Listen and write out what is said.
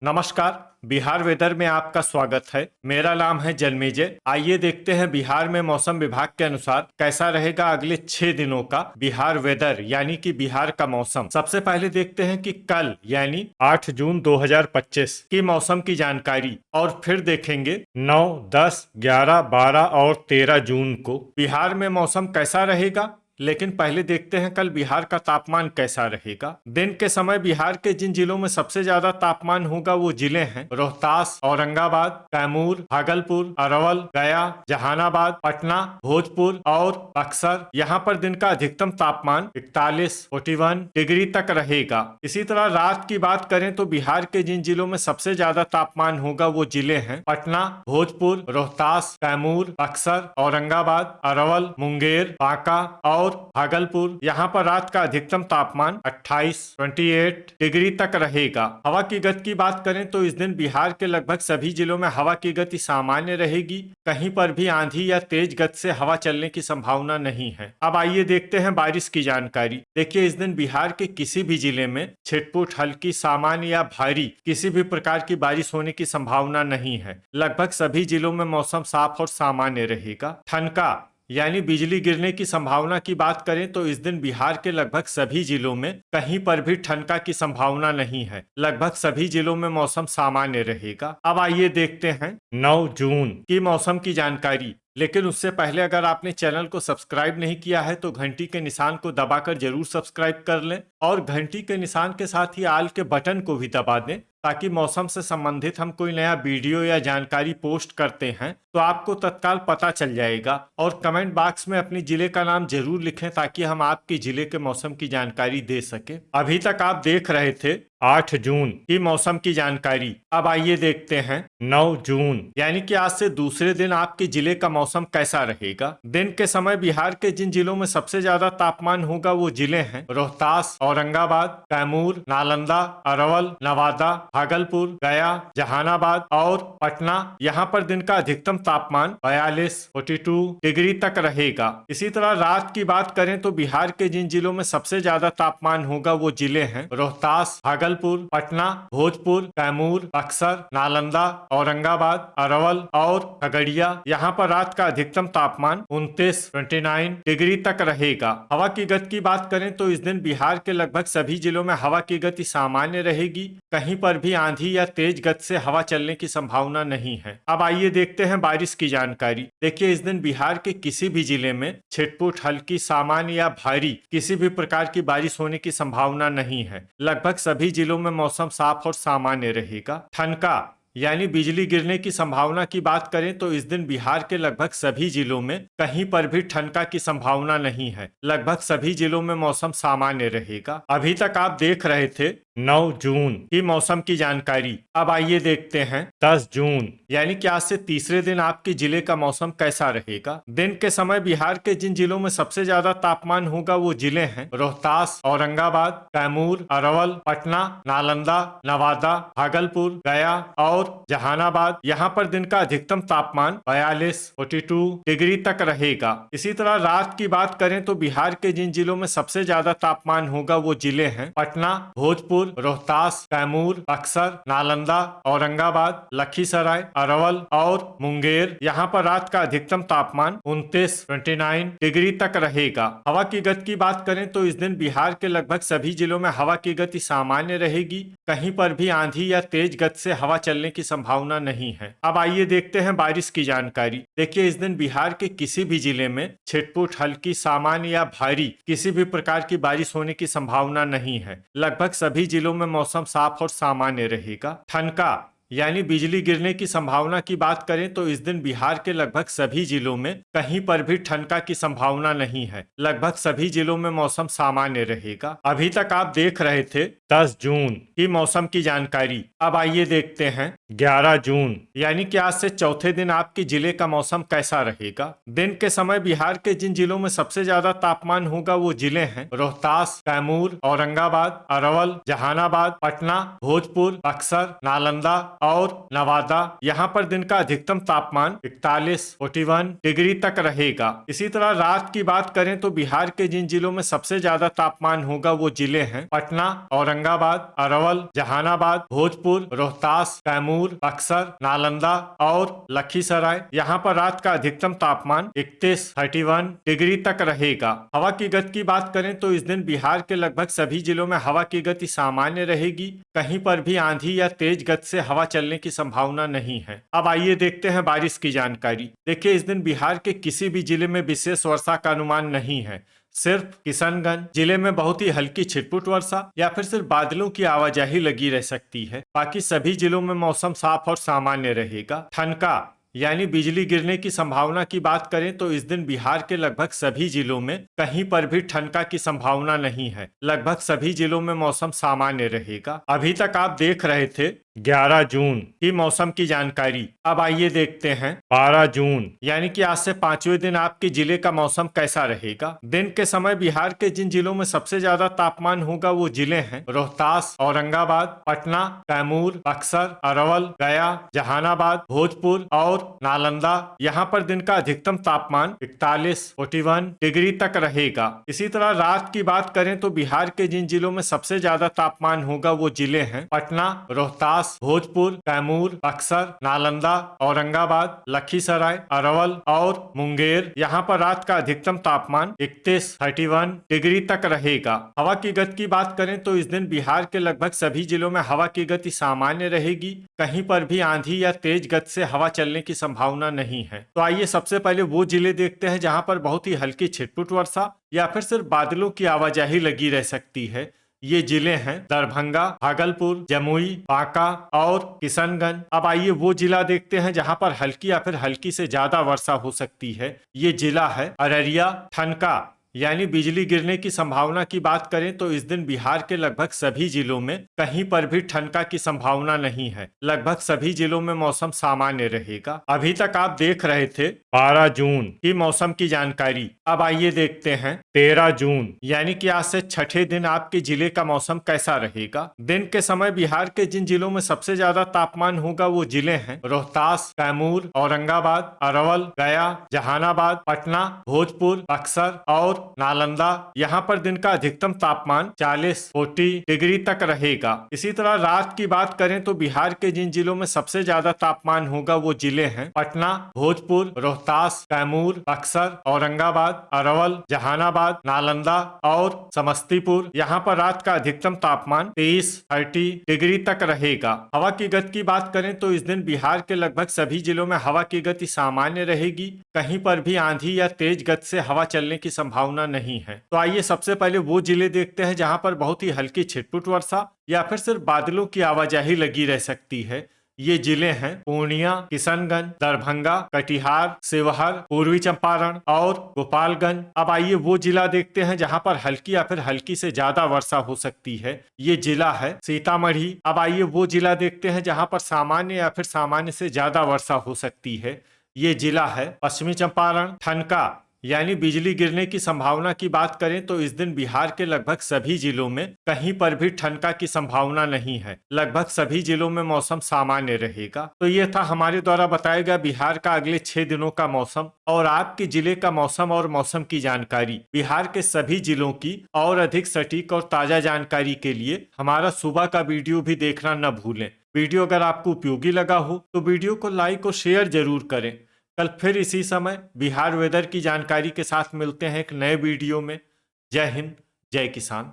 नमस्कार। बिहार वेदर में आपका स्वागत है। मेरा नाम है जन्मेजय। आइए देखते हैं बिहार में मौसम विभाग के अनुसार कैसा रहेगा अगले 6 दिनों का बिहार वेदर यानी कि बिहार का मौसम। सबसे पहले देखते हैं कि कल यानी 8 जून 2025 की मौसम की जानकारी और फिर देखेंगे 9, 10, 11, 12 और 13 जून को बिहार में मौसम कैसा रहेगा। लेकिन पहले देखते हैं कल बिहार का तापमान कैसा रहेगा। दिन के समय बिहार के जिन जिलों में सबसे ज्यादा तापमान होगा वो जिले हैं रोहतास, औरंगाबाद, कैमूर, भागलपुर, अरवल, गया, जहानाबाद, पटना, भोजपुर और बक्सर। यहाँ पर दिन का अधिकतम तापमान 41 डिग्री तक रहेगा। इसी तरह रात की बात करें तो बिहार के जिन जिलों में सबसे ज्यादा तापमान होगा वो जिले हैं पटना, भोजपुर, रोहतास, कैमूर, बक्सर, औरंगाबाद, अरवल, मुंगेर, बांका और भागलपुर। यहाँ पर रात का अधिकतम तापमान 28 डिग्री तक रहेगा। हवा की गति की बात करें तो इस दिन बिहार के लगभग सभी जिलों में हवा की गति सामान्य रहेगी। कहीं पर भी आंधी या तेज गति से हवा चलने की संभावना नहीं है। अब आइए देखते हैं बारिश की जानकारी। देखिए, इस दिन बिहार के किसी भी जिले में छिटपुट, हल्की, सामान्य या भारी किसी भी प्रकार की बारिश होने की संभावना नहीं है। लगभग सभी जिलों में मौसम साफ और सामान्य रहेगा। ठनका यानी बिजली गिरने की संभावना की बात करें तो इस दिन बिहार के लगभग सभी जिलों में कहीं पर भी ठनका की संभावना नहीं है। लगभग सभी जिलों में मौसम सामान्य रहेगा। अब आइए देखते हैं 9 जून की मौसम की जानकारी। लेकिन उससे पहले अगर आपने चैनल को सब्सक्राइब नहीं किया है तो घंटी के निशान को दबाकर जरूर सब्सक्राइब कर लें और घंटी के निशान के साथ ही आल के बटन को भी दबा दें ताकि मौसम से संबंधित हम कोई नया वीडियो या जानकारी पोस्ट करते हैं तो आपको तत्काल पता चल जाएगा। और कमेंट बॉक्स में अपने जिले का नाम जरूर लिखें ताकि हम आपके जिले के मौसम की जानकारी दे सके। अभी तक आप देख रहे थे 8 जून की मौसम की जानकारी। अब आइए देखते हैं 9 जून यानी कि आज से दूसरे दिन आपके जिले का मौसम कैसा रहेगा। दिन के समय बिहार के जिन जिलों में सबसे ज्यादा तापमान होगा वो जिले हैं रोहतास, औरंगाबाद, कैमूर, नालंदा, अरवल, नवादा, भागलपुर, गया, जहानाबाद और पटना। यहाँ पर दिन का अधिकतम तापमान 42 डिग्री तक रहेगा। इसी तरह रात की बात करें तो बिहार के जिन जिलों में सबसे ज्यादा तापमान होगा वो जिले हैं रोहतास, भागलपुर, पटना, भोजपुर, कैमूर, बक्सर, नालंदा, औरंगाबाद, अरवल और खगड़िया। यहाँ पर रात का अधिकतम तापमान 29 डिग्री तक रहेगा। हवा की गति की बात करें तो इस दिन बिहार के लगभग सभी जिलों में हवा की गति सामान्य रहेगी। कहीं पर भी आंधी या तेज गति से हवा चलने की संभावना नहीं है। अब आइए देखते हैं बारिश की जानकारी। देखिए, इस दिन बिहार के किसी भी जिले में छिटपुट, हल्की, सामान्य या भारी किसी भी प्रकार की बारिश होने की संभावना नहीं है। लगभग सभी जिलों में मौसम साफ और सामान्य रहेगा। ठनका यानी बिजली गिरने की संभावना की बात करें तो इस दिन बिहार के लगभग सभी जिलों में कहीं पर भी ठनका की संभावना नहीं है। लगभग सभी जिलों में मौसम सामान्य रहेगा। अभी तक आप देख रहे थे 9 जून की मौसम की जानकारी। अब आइए देखते हैं 10 जून यानी कि आज से तीसरे दिन आपके जिले का मौसम कैसा रहेगा। दिन के समय बिहार के जिन जिलों में सबसे ज्यादा तापमान होगा वो जिले हैं रोहतास, औरंगाबाद, कैमूर, अरवल, पटना, नालंदा, नवादा, भागलपुर, गया और जहानाबाद। यहाँ पर दिन का अधिकतम तापमान 42 डिग्री तक रहेगा। इसी तरह रात की बात करें तो बिहार के जिन जिलों में सबसे ज्यादा तापमान होगा वो जिले हैं पटना, भोजपुर, रोहतास, कैमूर, बक्सर, नालंदा, औरंगाबाद, लखीसराय, अरवल और मुंगेर। यहाँ पर रात का अधिकतम तापमान 29 डिग्री तक रहेगा। हवा की गति की बात करें तो इस दिन बिहार के लगभग सभी जिलों में हवा की गति सामान्य रहेगी। कहीं पर भी आंधी या तेज गति से हवा चलने की संभावना नहीं है। अब आइए देखते हैं बारिश की जानकारी। देखिए, इस दिन बिहार के किसी भी जिले में छिटपुट, हल्की, सामान्य या भारी किसी भी प्रकार की बारिश होने की संभावना नहीं है। लगभग सभी जिलों में मौसम साफ और सामान्य रहेगा। ठनका यानी बिजली गिरने की संभावना की बात करें तो इस दिन बिहार के लगभग सभी जिलों में कहीं पर भी ठनका की संभावना नहीं है। लगभग सभी जिलों में मौसम सामान्य रहेगा। अभी तक आप देख रहे थे 10 जून की मौसम की जानकारी। अब आइए देखते हैं 11 जून यानी कि आज से चौथे दिन आपके जिले का मौसम कैसा रहेगा। दिन के समय बिहार के जिन जिलों में सबसे ज्यादा तापमान होगा वो जिले हैं रोहतास, कैमूर, औरंगाबाद, अरवल, जहानाबाद, पटना, भोजपुर, बक्सर, नालंदा और नवादा, यहाँ पर दिन का अधिकतम तापमान 41 डिग्री तक रहेगा। इसी तरह रात की बात करें तो बिहार के जिन जिलों में सबसे ज्यादा तापमान होगा वो जिले हैं पटना, औरंगाबाद, अरवल, जहानाबाद, भोजपुर, रोहतास, कैमूर, बक्सर, नालंदा और लखीसराय। यहाँ पर रात का अधिकतम तापमान 31 डिग्री तक रहेगा। हवा की गति की बात करें तो इस दिन बिहार के लगभग सभी जिलों में हवा की गति सामान्य रहेगी। कहीं पर भी आंधी या तेज गति से हवा चलने की संभावना नहीं है। अब आइए देखते हैं बारिश की जानकारी। देखिए, इस दिन बिहार के किसी भी जिले में विशेष वर्षा का अनुमान नहीं है। सिर्फ किशनगंज जिले में बहुत ही हल्की छिटपुट वर्षा या फिर सिर्फ बादलों की आवाजाही लगी रह सकती है। बाकी सभी जिलों में मौसम साफ और सामान्य रहेगा। ठनका यानी बिजली गिरने की संभावना की बात करें तो इस दिन बिहार के लगभग सभी जिलों में कहीं पर भी ठनका की संभावना नहीं है। लगभग सभी जिलों में मौसम सामान्य रहेगा। अभी तक आप देख रहे थे 11 जून की मौसम की जानकारी। अब आइए देखते हैं 12 जून यानी कि आज से 5वें दिन आपके जिले का मौसम कैसा रहेगा। दिन के समय बिहार के जिन जिलों में सबसे ज्यादा तापमान होगा वो जिले हैं रोहतास, औरंगाबाद, पटना, कैमूर, बक्सर, अरवल, गया, जहानाबाद, भोजपुर और नालंदा। यहाँ पर दिन का अधिकतम तापमान 41 डिग्री तक रहेगा। इसी तरह रात की बात करें तो बिहार के जिन जिलों में सबसे ज्यादा तापमान होगा वो जिले हैं पटना, रोहतास, भोजपुर, कैमूर, बक्सर, नालंदा, औरंगाबाद, लखीसराय, अरवल और मुंगेर। यहाँ पर रात का अधिकतम तापमान 31 डिग्री तक रहेगा। हवा की गति की बात करें तो इस दिन बिहार के लगभग सभी जिलों में हवा की गति सामान्य रहेगी। कहीं पर भी आंधी या तेज गति से हवा चलने की संभावना नहीं है। तो आइए सबसे पहले वो जिले देखते हैं जहाँ पर बहुत ही हल्की छिटपुट वर्षा या फिर सिर्फ बादलों की आवाजाही लगी रह सकती है। ये जिले हैं दरभंगा, भागलपुर, जमुई, बांका और किशनगंज। अब आइए वो जिला देखते हैं जहां पर हल्की या फिर हल्की से ज्यादा वर्षा हो सकती है। ये जिला है अररिया। ठनका यानी बिजली गिरने की संभावना की बात करें तो इस दिन बिहार के लगभग सभी जिलों में कहीं पर भी ठनका की संभावना नहीं है। लगभग सभी जिलों में मौसम सामान्य रहेगा। अभी तक आप देख रहे थे 12 जून की मौसम की जानकारी। अब आइए देखते हैं 13 जून यानी कि आज से छठे दिन आपके जिले का मौसम कैसा रहेगा। दिन के समय बिहार के जिन जिलों में सबसे ज्यादा तापमान होगा वो जिले हैं रोहतास, कैमूर, औरंगाबाद, अरवल, गया, जहानाबाद, पटना, भोजपुर, बक्सर और नालंदा। यहाँ पर दिन का अधिकतम तापमान 40 डिग्री तक रहेगा। इसी तरह रात की बात करें तो बिहार के जिन जिलों में सबसे ज्यादा तापमान होगा वो जिले हैं पटना, भोजपुर, रोहतास, कैमूर, बक्सर, औरंगाबाद, अरवल, जहानाबाद, नालंदा और समस्तीपुर। यहाँ पर रात का अधिकतम तापमान 30 डिग्री तक रहेगा। हवा की गति की बात करें तो इस दिन बिहार के लगभग सभी जिलों में हवा की गति सामान्य रहेगी। कहीं पर भी आंधी या तेज गति से हवा चलने की संभावना नहीं है। तो आइए सबसे पहले वो जिले देखते हैं जहां पर बहुत ही हल्की छिटपुट वर्षा या फिर सिर्फ बादलों की आवाजाही लगी रह सकती है। ये जिले हैं पूर्णिया, किशनगंज, दरभंगा, कटिहार, शिवहर, पूर्वी चंपारण और गोपालगंज। अब आइए वो जिला देखते हैं जहां पर हल्की या फिर हल्की से ज्यादा वर्षा हो सकती है। ये जिला है सीतामढ़ी। अब आइए वो जिला देखते हैं जहां पर सामान्य या फिर सामान्य से ज्यादा वर्षा हो सकती है। ये जिला है पश्चिमी चंपारण। ठनका यानी बिजली गिरने की संभावना की बात करें तो इस दिन बिहार के लगभग सभी जिलों में कहीं पर भी ठनका की संभावना नहीं है। लगभग सभी जिलों में मौसम सामान्य रहेगा। तो ये था हमारे द्वारा बताया गया बिहार का अगले 6 दिनों का मौसम और आपके जिले का मौसम और मौसम की जानकारी। बिहार के सभी जिलों की और अधिक सटीक और ताजा जानकारी के लिए हमारा सुबह का वीडियो भी देखना न भूलें। वीडियो अगर आपको उपयोगी लगा हो तो वीडियो को लाइक और शेयर जरूर करें। कल फिर इसी समय बिहार वेदर की जानकारी के साथ मिलते हैं एक नए वीडियो में। जय हिंद, जय किसान।